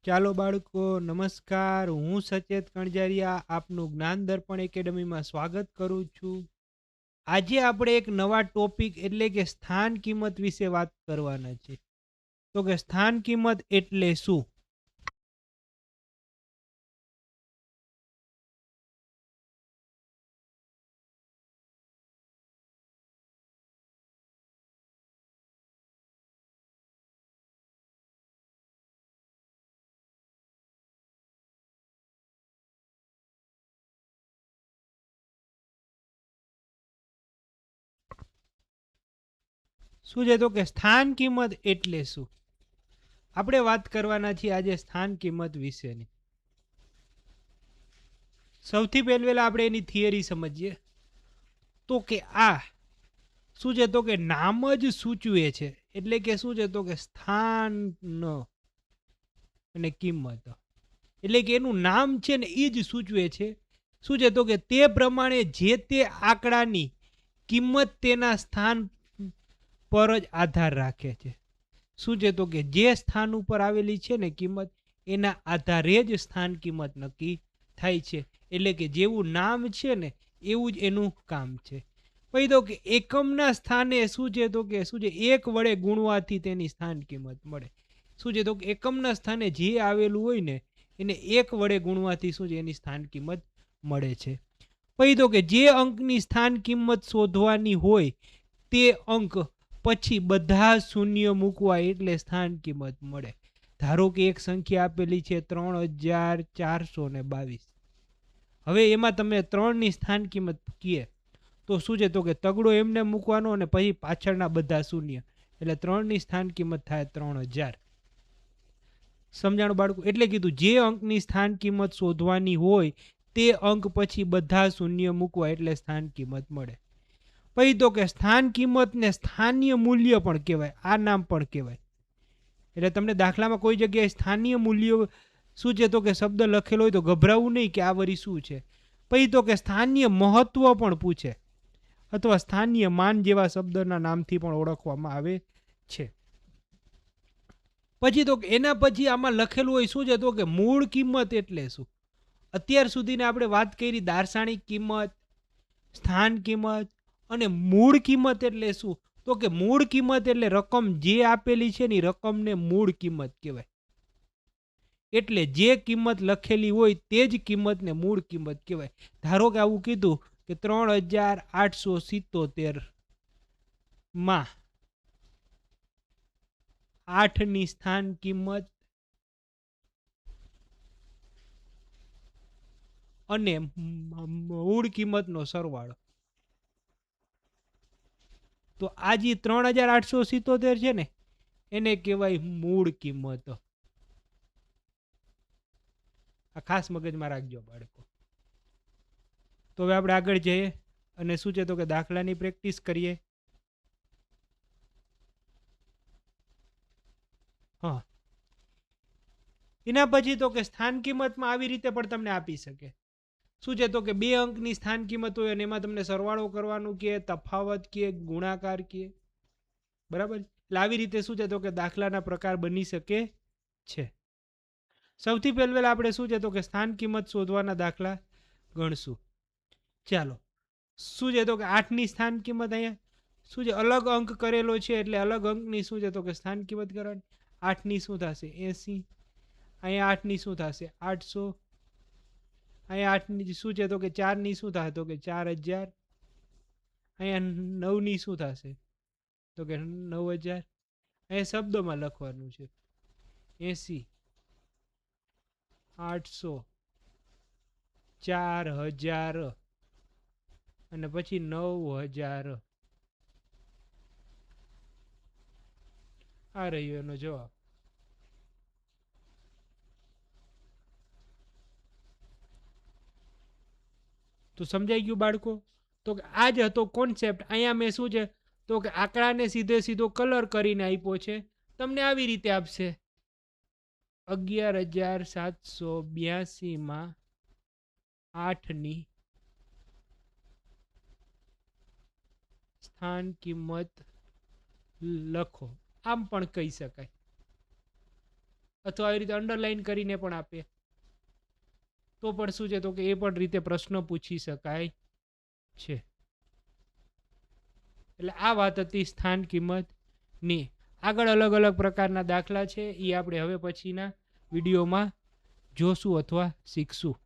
ચાલો બાળકો, નમસ્કાર. હું સચેત કણજારિયા આપનું જ્ઞાન દર્પણ એકેડમીમાં સ્વાગત કરું છું. આજે આપણે એક નવા ટોપિક એટલે કે સ્થાન કિંમત વિશે વાત કરવાના છે. તો કે સ્થાન કિંમત એટલે શું? શું છે? તો કે સ્થાન કિંમત એટલે શું? આપણે વાત કરવાના છીએ આજે સ્થાન કિંમત વિશેની. સૌથી પહેલા આપણે એની થિયરી સમજીએ. તો કે આ શું છે? તો કે નામ જ સૂચવે છે. એટલે કે શું છે? તો કે સ્થાન અને કિંમત. એટલે કે એનું નામ છે ને એ જ સૂચવે છે. શું છે? તો કે તે પ્રમાણે જે તે આંકડાની કિંમત તેના સ્થાન પર જ આધાર રાખે છે. શું છે? તો કે જે સ્થાન ઉપર આવેલી છે ને કિંમત, એના આધારે જ સ્થાન કિંમત નક્કી થાય છે. એટલે કે જેવું નામ છે ને એવું જ એનું કામ છે. પછી તો કે એકમના સ્થાને શું છે? તો કે શું છે? એક વડે ગુણવાથી તેની સ્થાન કિંમત મળે. શું છે? તો કે એકમના સ્થાને જે આવેલું હોય ને એને એક વડે ગુણવાથી શું છે? એની સ્થાન કિંમત મળે છે. પછી તો કે જે અંકની સ્થાન કિંમત શોધવાની હોય તે અંક પછી બધા શૂન્ય મૂકવા એટલે સ્થાન કિંમત મળે. ધારો કે એક સંખ્યા આપેલી છે 3422. હવે એમાં તમે 3 ની સ્થાન કિંમત કીએ તો શું છે? તો કે તગડો એમને મૂકવાનો અને પછી પાછળના બધા શૂન્ય, એટલે 3 ની સ્થાન કિંમત થાય 3000. સમજાણું બાળકો? એટલે કીધું જે અંકની સ્થાન કિંમત શોધવાની હોય તે અંક પછી બધા શૂન્ય મૂકવા એટલે સ્થાન કિંમત મળે. પછી તો કે સ્થાન કિંમતને સ્થાનીય મૂલ્ય પણ કહેવાય. આ નામ પણ કહેવાય. એટલે તમને દાખલામાં કોઈ જગ્યાએ સ્થાનીય મૂલ્ય શું છે? તો કે શબ્દ લખેલો હોય તો ગભરાવું નહીં કે આ વરી શું છે. પછી તો કે સ્થાનીય મહત્વ પણ પૂછે, અથવા સ્થાનીય માન જેવા શબ્દના નામથી પણ ઓળખવામાં આવે છે. પછી તો એના પછી આમાં લખેલું હોય શું છે? તો કે મૂળ કિંમત એટલે શું? અત્યાર સુધીને આપણે વાત કરી દાર્શનિક કિંમત, સ્થાન કિંમત અને મૂળ કિંમત એટલે શું? તો કે મૂળ કિંમત એટલે રકમ જે આપેલી છે ને રકમને મૂળ કિંમત કહેવાય. એટલે જે કિંમત લખેલી હોય તે જ કિંમતને મૂળ કિંમત કહેવાય. ધારો કે આવું કીધું કે 3877 માં 8 ની સ્થાન કિંમત અને મૂળ કિંમતનો સરવાળો. તો આ જે 3877 છે ને એને કહેવાય મૂળ કિંમત. આ ખાસ મગજમાં રાખજો બાળકો. તો હવે આપણે આગળ જઈએ અને શું છે? તો કે દાખલાની પ્રેક્ટિસ કરીએ. હા, એના પછી તો કે સ્થાન કિંમતમાં આવી રીતે પણ તમને આપી શકે. શું છે? તો કે 2 અંકની સ્થાન કિંમત હોય અને એમાં તમને સરવાળો કરવાનું કે તફાવત કે ગુણાકાર કે. બરાબર? એટલે આવી રીતે શું છે? તો કે દાખલાના પ્રકાર બની શકે છે. સૌથી પહેલા આપણે શું છે? તો કે સ્થાન કિંમત શોધવાના દાખલા ગણશું. ચાલો. શું છે? તો કે 8 ની સ્થાન કિંમત અહીંયા શું છે? અલગ અંક કરેલો છે એટલે અલગ અંકની શું છે? તો કે સ્થાન કિંમત કરવાની. 8 ની શું થશે? 80. અહીંયા 8 ની શું થશે? 800. અહીંયા 8 ની શું છે? તો કે 4 ની શું થશે? તો કે 4000. અહીંયા 9 ની શું થશે? તો કે 9000. અહીંયા શબ્દોમાં લખવાનું છે. 80, 800, 4000 અને પછી 9000. આ રહ્યો એનો જવાબ. તો સમજાઈ ગયું બાળકો? તો આ જ હતો કોન્સેપ્ટ. અહીંયા મેં શું છે? તો કે આંકડાને સીધે સીધો કલર કરીને આપ્યો છે. તમને આવી રીતે આપશે 11782 માં 8 ની સ્થાન કિંમત લખો. આમ પણ કહી શકાય. અથવા આવી રીતે અંડરલાઈન કરીને પણ આપે તો પણ શું છે તો કે એ પણ રીતે પ્રશ્ન પૂછી શકાય છે. એટલે આ વાત હતી સ્થાન કિંમતની. આગળ અલગ અલગ પ્રકારના દાખલા છે એ આપણે હવે પછીના વિડીયોમાં જોશું અથવા શીખશું.